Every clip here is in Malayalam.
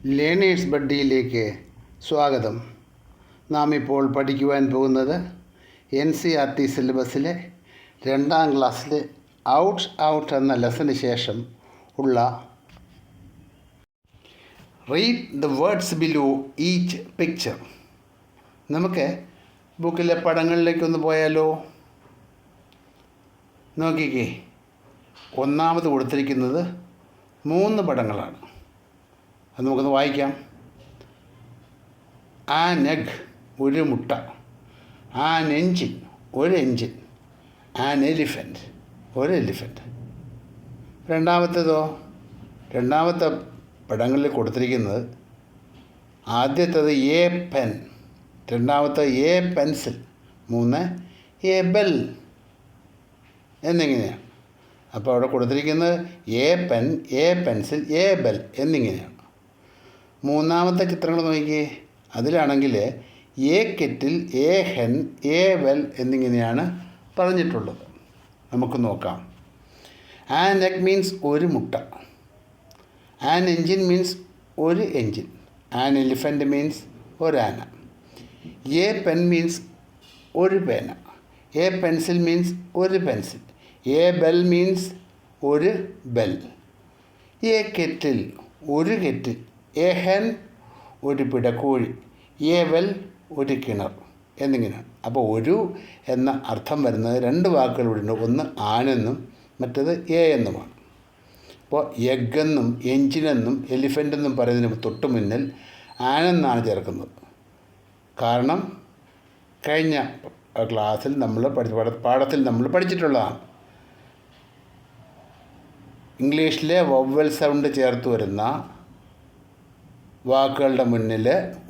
ലേണേഴ്സ് ബഡ്ഡിയിലേക്ക് സ്വാഗതം. നാം ഇപ്പോൾ പഠിക്കുവാൻ പോകുന്നത് NCERT സിലബസിലെ 2ാം ക്ലാസ്സിലെ ഔട്ട് എന്ന ലെസന് ശേഷം ഉള്ള read the words below each picture. നമുക്ക് ബുക്കിലെ പടങ്ങളിലേക്കൊന്ന് പോയാലോ? നോക്കിക്കേ, ഒന്നാമത് കൊടുത്തിരിക്കുന്നത് 3 പടങ്ങളാണ്. അത് നമുക്കൊന്ന് വായിക്കാം. ആൻ എഗ്, ഒരു മുട്ട. ആൻ എൻജിൻ, ഒരു എൻജിൻ. ആൻ എലിഫൻറ്റ്, ഒരു എലിഫൻറ്റ്. രണ്ടാമത്തെ പടങ്ങളിൽ കൊടുത്തിരിക്കുന്നത് ആദ്യത്തേത് എ പെൻ, രണ്ടാമത്തെ എ പെൻസിൽ, 3 എ ബെൽ എന്നിങ്ങനെയാണ്. അപ്പോൾ അവിടെ കൊടുത്തിരിക്കുന്നത് a pen, a pencil, a bell എന്നിങ്ങനെയാണ്. മൂന്നാമത്തെ ചിത്രങ്ങൾ നോക്കിയേ, അതിലാണെങ്കിൽ a kettle, a hen, a well എന്നിങ്ങനെയാണ് പറഞ്ഞിട്ടുള്ളത്. നമുക്ക് നോക്കാം. ആൻ എഗ് മീൻസ് ഒരു മുട്ട. ആൻ എൻജിൻ മീൻസ് ഒരു എൻജിൻ. ആൻ എലിഫൻറ്റ് മീൻസ് ഒരാന. എ പെൻ മീൻസ് ഒരു പേന. എ പെൻസിൽ മീൻസ് ഒരു പെൻസിൽ. എ ബെൽ മീൻസ് ഒരു ബെൽ. എ കെറ്റിൽ, ഒരു കെറ്റിൽ. എ ഹെൻ, ഒരു പിടക്കോഴി. എ വെൽ, ഒരു കിണർ എന്നിങ്ങനെയാണ്. അപ്പോൾ ഒരു എന്ന അർത്ഥം വരുന്നത് 2 വാക്കുകളുണ്ട്. ഒന്ന് ആനെന്നും മറ്റേത് എ എന്നുമാണ്. അപ്പോൾ എഗ്ഗെന്നും എൻജിനെന്നും എലിഫൻ്റ് എന്നും പറയുന്നതിന് തൊട്ട് മുന്നിൽ ആനെന്നാണ് ചേർക്കുന്നത്. കാരണം കഴിഞ്ഞ ക്ലാസ്സിൽ പാഠത്തിൽ നമ്മൾ പഠിച്ചിട്ടുള്ളതാണ്. ഇംഗ്ലീഷിലെ വവ്വൽ സൗണ്ട് ചേർത്ത് വരുന്ന വാക്കുകളുടെ മുന്നിൽ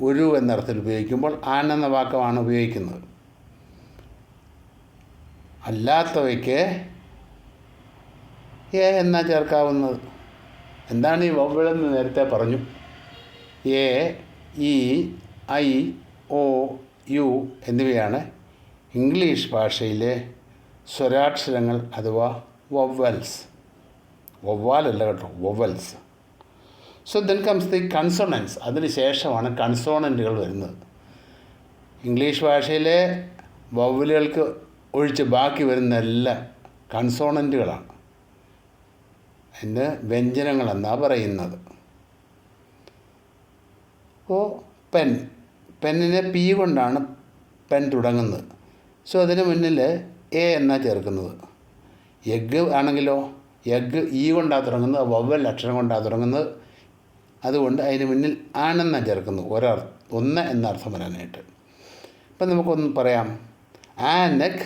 ഒരു എന്നർത്ഥത്തിൽ ഉപയോഗിക്കുമ്പോൾ ആൻ എന്ന വാക്കാണ് ഉപയോഗിക്കുന്നത്. അല്ലാത്തവയ്ക്ക് എ എന്നാ ചേർക്കാവുന്നത്. എന്താണ് ഈ വവ്വലെന്ന് നേരത്തെ പറഞ്ഞു. A, E, I, O, U എന്നിവയാണ് ഇംഗ്ലീഷ് ഭാഷയിലെ സ്വരാക്ഷരങ്ങൾ അഥവാ വവ്വൽസ്. വവ്വാലല്ല കേട്ടോ, vowels. So then comes the consonants. അതിന് ശേഷമാണ് കൺസോണൻറ്റുകൾ വരുന്നത്. ഇംഗ്ലീഷ് ഭാഷയിലെ വവ്വലുകൾക്ക് ഒഴിച്ച് ബാക്കി വരുന്ന എല്ലാം കൺസോണൻറ്റുകളാണ്. അതിന് വ്യഞ്ജനങ്ങളെന്നാണ് പറയുന്നത്. അപ്പോൾ പെന്നിനെ പി കൊണ്ടാണ് പെൻ തുടങ്ങുന്നത്. സോ അതിന് മുന്നിൽ എ എന്നാണ് ചേർക്കുന്നത്. എഗ്ഗ് ആണെങ്കിലോ, എഗ്ഗ് ഇ കൊണ്ടാണ് തുടങ്ങുന്നത്, വവ്വൽ അക്ഷരം കൊണ്ടാണ് തുടങ്ങുന്നത്. അതുകൊണ്ട് അതിന് മുന്നിൽ ആണെന്നാണ് ചേർക്കുന്നത്, ഒന്ന് എന്നർത്ഥം വരാനായിട്ട്. ഇപ്പം നമുക്കൊന്ന് പറയാം. An egg,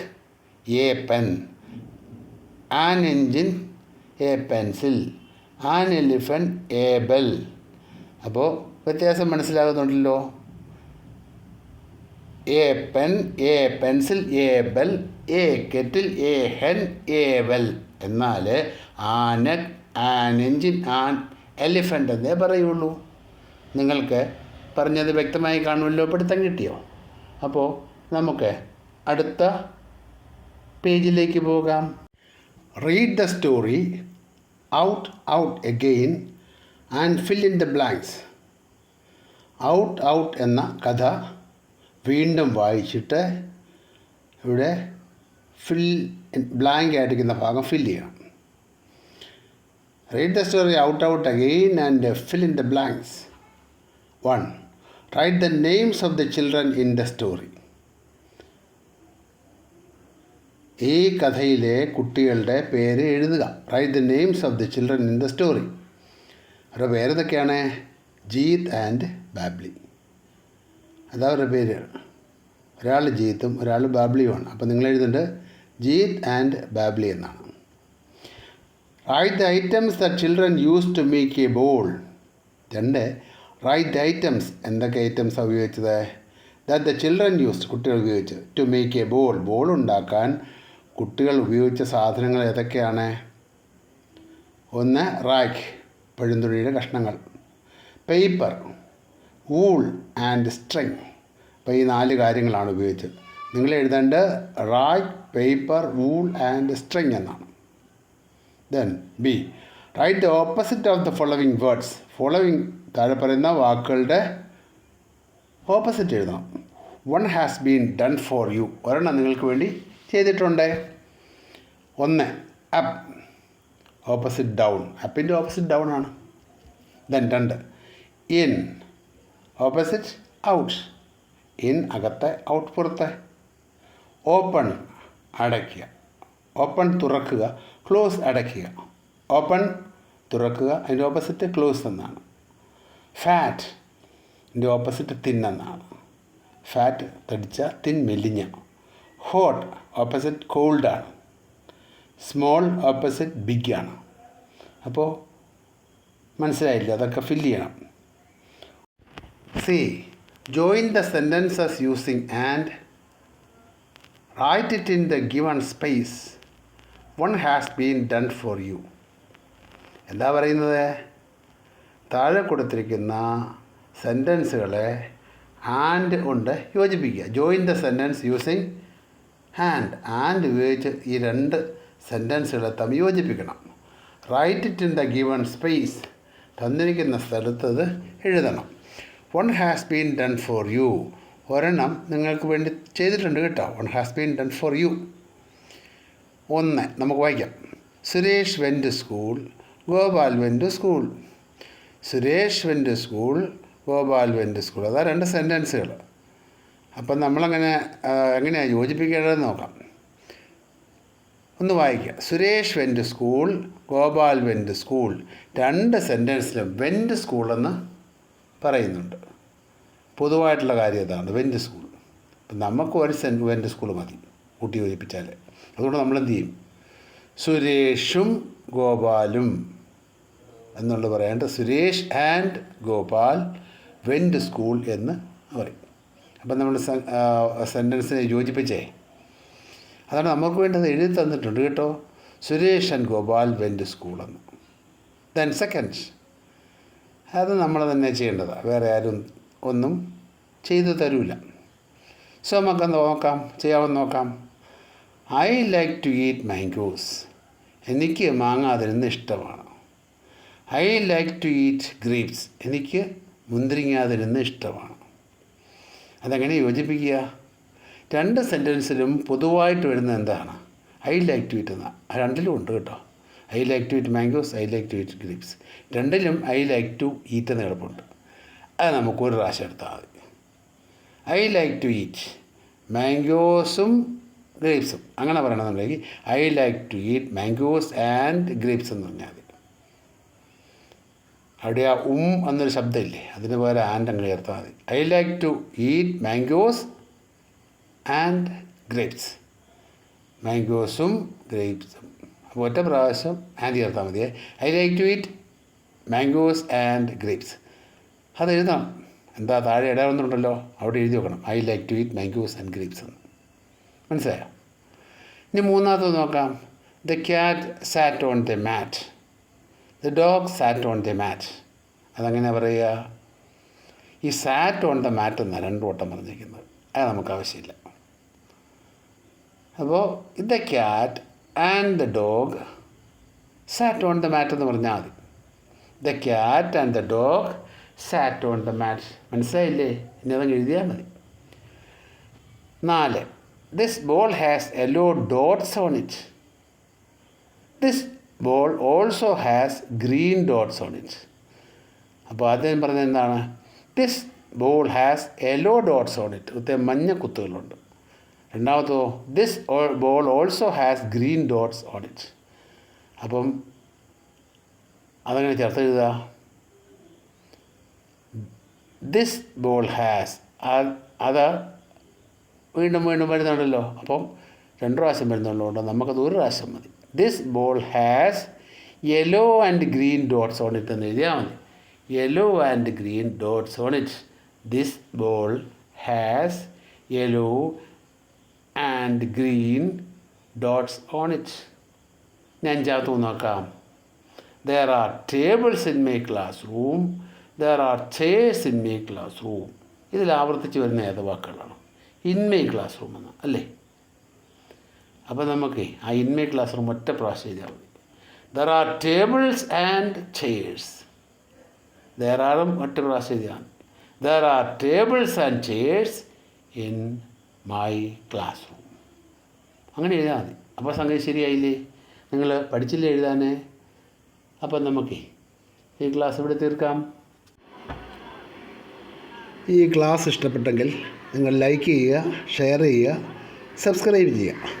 a pen. An engine, a pencil. An elephant, a bell. അപ്പോൾ വ്യത്യാസം മനസ്സിലാകുന്നുണ്ടല്ലോ. A pen, a pencil, a bell. A kettle, a hen, a well. എന്നാൽ an egg, an engine, an elephant എന്നേ പറയുള്ളൂ. നിങ്ങൾക്ക് പറഞ്ഞത് വ്യക്തമായി കാണുമല്ലോ, പിടുത്തം കിട്ടിയോ? അപ്പോൾ നമുക്ക് അടുത്ത പേജിലേക്ക് പോകാം. Read the story out again and fill in the blanks. Out എന്ന കഥ വീണ്ടും വായിച്ചിട്ട് ഇവിടെ ബ്ലാങ്ക് ആയിരിക്കുന്ന ഭാഗം ഫില്ല് ചെയ്യണം. Read the story out again and fill in the blanks. 1. Write the names of the children in the story. ഈ കഥയിലെ കുട്ടികളുടെ പേര് എഴുതുക. Write the names of the children in the story. അവരുടെ പേരെന്തൊക്കെയാണ്? ജീത്ത് ആൻഡ് ബാബ്ലി. അതവരുടെ പേര്. ഒരാൾ ജീത്തും ഒരാൾ ബാബ്ലിയുമാണ്. അപ്പോൾ നിങ്ങൾ എഴുതുന്നുണ്ട് ജീത്ത് ആൻഡ് ബാബ്ലി എന്നാണ്. Write the items that children used to make a bowl. 2. Write the items. എന്തൊക്കെ ഐറ്റംസാണ് ഉപയോഗിച്ചത്? That the children used, കുട്ടികൾ ഉപയോഗിച്ച്. To make a bowl. Bowl ഉണ്ടാക്കാൻ കുട്ടികൾ ഉപയോഗിച്ച സാധനങ്ങൾ ഏതൊക്കെയാണ്? 1. റാക്ക്, പഴുന്തുണിയുടെ കഷ്ണങ്ങൾ. Paper, wool and string. അപ്പോൾ ഈ 4 കാര്യങ്ങളാണ് ഉപയോഗിച്ചത്. നിങ്ങൾ എഴുതേണ്ടത് rag, paper, wool and string എന്നാണ്. Then B. Write the opposite of the following words. Following താഴെ പറയുന്ന വാക്കുകളുടെ ഓപ്പോസിറ്റ് എഴുതണം. One has been done for you, ഒരെണ്ണം നിങ്ങൾക്ക് വേണ്ടി ചെയ്തിട്ടുണ്ട്. 1 അപ്പ്, ഓപ്പോസിറ്റ് ഡൗൺ, അപ്പിൻ്റെ ഓപ്പോസിറ്റ് ഡൗൺ ആണ്. Then 2 in, opposite out, in അകത്തെ, ഔട്ട് പുറത്തെ. ഓപ്പൺ അടയ്ക്കുക, ഓപ്പൺ തുറക്കുക, ക്ലോസ് അടയ്ക്കുക. ഓപ്പൺ തുറക്കുക, അതിൻ്റെ ഓപ്പോസിറ്റ് ക്ലോസ് എന്നാണ്. ഫാറ്റ് ഇതിൻ്റെ ഓപ്പോസിറ്റ് തിൻ എന്നാണ്. ഫാറ്റ് തടിച്ച, തിൻ മെലിഞ്ഞ. ഹോട്ട് ഓപ്പോസിറ്റ് കോൾഡാണ്. സ്മോൾ ഓപ്പോസിറ്റ് ബിഗ് ആണ്. അപ്പോൾ മനസ്സിലായില്ല, അതൊക്കെ ഫില്ല് ചെയ്യണം. See, join the sentences using and right it in the given space. One has been done for you. എന്താ പറയുന്നത്? താഴെ കൊടുത്തിരിക്കുന്ന സെൻറ്റൻസുകളെ ആൻഡ് കൊണ്ട് യോജിപ്പിക്കുക. Join the sentence using and ഉപയോഗിച്ച് ഈ 2 സെൻറ്റൻസുകളെ തമ്മിൽ യോജിപ്പിക്കണം. Write it in the given space, തന്നിരിക്കുന്ന സ്ഥലത്തത് എഴുതണം. One has been done for you, ഒരെണ്ണം നിങ്ങൾക്ക് വേണ്ടി ചെയ്തിട്ടുണ്ട് കേട്ടോ. One has been done for you. 1 നമുക്ക് വായിക്കാം. Suresh went to school, Gopal went to school. Suresh went to school, Gopal went to school. അതാ 2 സെൻറ്റൻസുകൾ. അപ്പം നമ്മളങ്ങനെ എങ്ങനെയാണ് യോജിപ്പിക്കേണ്ടതെന്ന് നോക്കാം. ഒന്ന് വായിക്കുക. Suresh went to school, Gopal went to school. 2 സെൻറ്റൻസിലും വെൻ ടു സ്കൂൾ എന്ന് പറയുന്നുണ്ട്. പൊതുവായിട്ടുള്ള കാര്യം അതാണ്, വെൻ ടു സ്കൂൾ. അപ്പം നമുക്ക് ഒരു വെൻ ടു സ്കൂൾ മതി കൂട്ടി യോജിപ്പിച്ചാൽ. അതുകൊണ്ട് നമ്മളെന്ത് ചെയ്യും? സുരേഷും ഗോപാലും എന്നുള്ളത് പറയാണ്ട് Suresh and Gopal went to school എന്ന് പറയും. അപ്പം നമ്മൾ സെൻറ്റൻസിനെ യോജിപ്പിച്ചേ. അതാണ് നമുക്ക് വേണ്ടത്, എഴുതി തന്നിട്ടുണ്ട് കേട്ടോ. Suresh and Gopal went to school എന്ന്. ദെൻ സെക്കൻഡ്, അത് നമ്മൾ തന്നെ ചെയ്യേണ്ടതാണ്, വേറെ ആരും ഒന്നും ചെയ്തു തരൂല. സോ നമുക്ക് നോക്കാം, ചെയ്യാമെന്ന് നോക്കാം. I like to eat mangoes. എനിക്ക് മാങ്ങ തിന്നുന്ന ഇഷ്ടമാണ്. I like to eat grapes. എനിക്ക് മുന്തിരിങ്ങ തിന്നുന്ന ഇഷ്ടമാണ്. അതെങ്ങനെ യോജിപ്പിക്കുക? 2 സെൻറ്റൻസിലും പൊതുവായിട്ട് വരുന്നത് എന്താണ്? ഐ ലൈക്ക് ടു ഈറ്റ് എന്ന. 2ലും ഉണ്ട് കേട്ടോ. I like to eat mangoes, I like to eat grapes. 2ലും ഐ ലൈക്ക് ടു ഈറ്റ് എന്ന് കിടപ്പുണ്ട്. അത് നമുക്ക് ഒരു പ്രാവശ്യം എടുത്താൽ മതി. ഐ ലൈക്ക് ടു ഈറ്റ് മാംഗോസും ഗ്രേപ്സും അങ്ങനെ പറയണമെന്നുണ്ടെങ്കിൽ I like to eat mangoes and grapes എന്ന് പറഞ്ഞാൽ മതി. അവിടെ ആ എന്നൊരു ശബ്ദമില്ലേ, അതിന് പകരം ആൻഡ് അങ്ങനെ ചേർത്താൽ മതി. I like to eat mangoes and grapes. മാംഗോസും ഗ്രേപ്സും. അപ്പോൾ ഒറ്റ പ്രാവശ്യം ആൻഡ് ചേർത്താൽ മതിയേ. I like to eat mangoes and grapes. അത് എഴുതണം. എന്താ താഴെ ഇടാവുന്നുണ്ടല്ലോ, അവിടെ എഴുതി വെക്കണം. I like to eat mangoes and grapes എന്ന്. മനസ്സിലായോ? ഇനി 3ാമത്തത് നോക്കാം. The cat sat on the mat. The dog sat on the mat. അതെങ്ങനെ പറയുക? ഈ സാറ്റ് ഓൺ ദ മാറ്റ് എന്നാണ് 2 വട്ടം പറഞ്ഞിരിക്കുന്നത്. അത് നമുക്ക് ആവശ്യമില്ല. അപ്പോൾ the cat and the dog sat on the mat എന്ന് പറഞ്ഞാൽ മതി. The cat and the dog sat on the mat. മനസ്സിലായില്ലേ? ഇനി അതങ്ങ് എഴുതിയാൽ മതി. 4 this ball has yellow dots on it. This ball also has green dots on it. അപ്പോൾ ആദ്യം പറഞ്ഞത് എന്താണ്? This ball has yellow dots on it. പ്രത്യേകം മഞ്ഞ കുത്തുകളുണ്ട്. രണ്ടാമത്തോ this ball also has green dots on it. അപ്പം അതങ്ങനെ ചേർത്ത് എഴുതുക. ദിസ് ബോൾ ഹാസ്, അത് വീണ്ടും വീണ്ടും വരുന്നുണ്ടല്ലോ. അപ്പം 2 പ്രാവശ്യം വരുന്നുള്ളതുകൊണ്ട് നമുക്കത് 1 പ്രാവശ്യം മതി. This ball has yellow and green dots on it എന്ന് എഴുതിയാൽ മതി. Yellow and green dots on it. This ball has yellow and green dots on it. ഞാൻ 5ാമത്തെ നോക്കാം. There are tables in my classroom. There are chairs in my classroom. ഇതിൽ ആവർത്തിച്ച് വരുന്ന ഏത് വാക്കുകളാണ്? ഇൻ മൈ ക്ലാസ് റൂം എന്ന് അല്ലേ? അപ്പോൾ നമുക്ക് ആ ഇൻ മൈ ക്ലാസ് റൂം ഒറ്റ പ്രാവശ്യം എഴുതിയാൽ മതി. There are tables and chairs. There ആറും ഒറ്റ പ്രാവശ്യം എഴുതിയാണ്. There are tables and chairs in my classroom. അങ്ങനെ എഴുതാൽ മതി. അപ്പോൾ സംഗതി ശരിയായില്ലേ? നിങ്ങൾ പഠിച്ചില്ലേ എഴുതാൻ? അപ്പം നമുക്ക് ഈ ക്ലാസ് ഇവിടെ തീർക്കാം. ഈ ക്ലാസ് ഇഷ്ടപ്പെട്ടെങ്കിൽ നിങ്ങൾ ലൈക്ക് ചെയ്യുക, ഷെയർ ചെയ്യുക, സബ്സ്ക്രൈബ് ചെയ്യുക.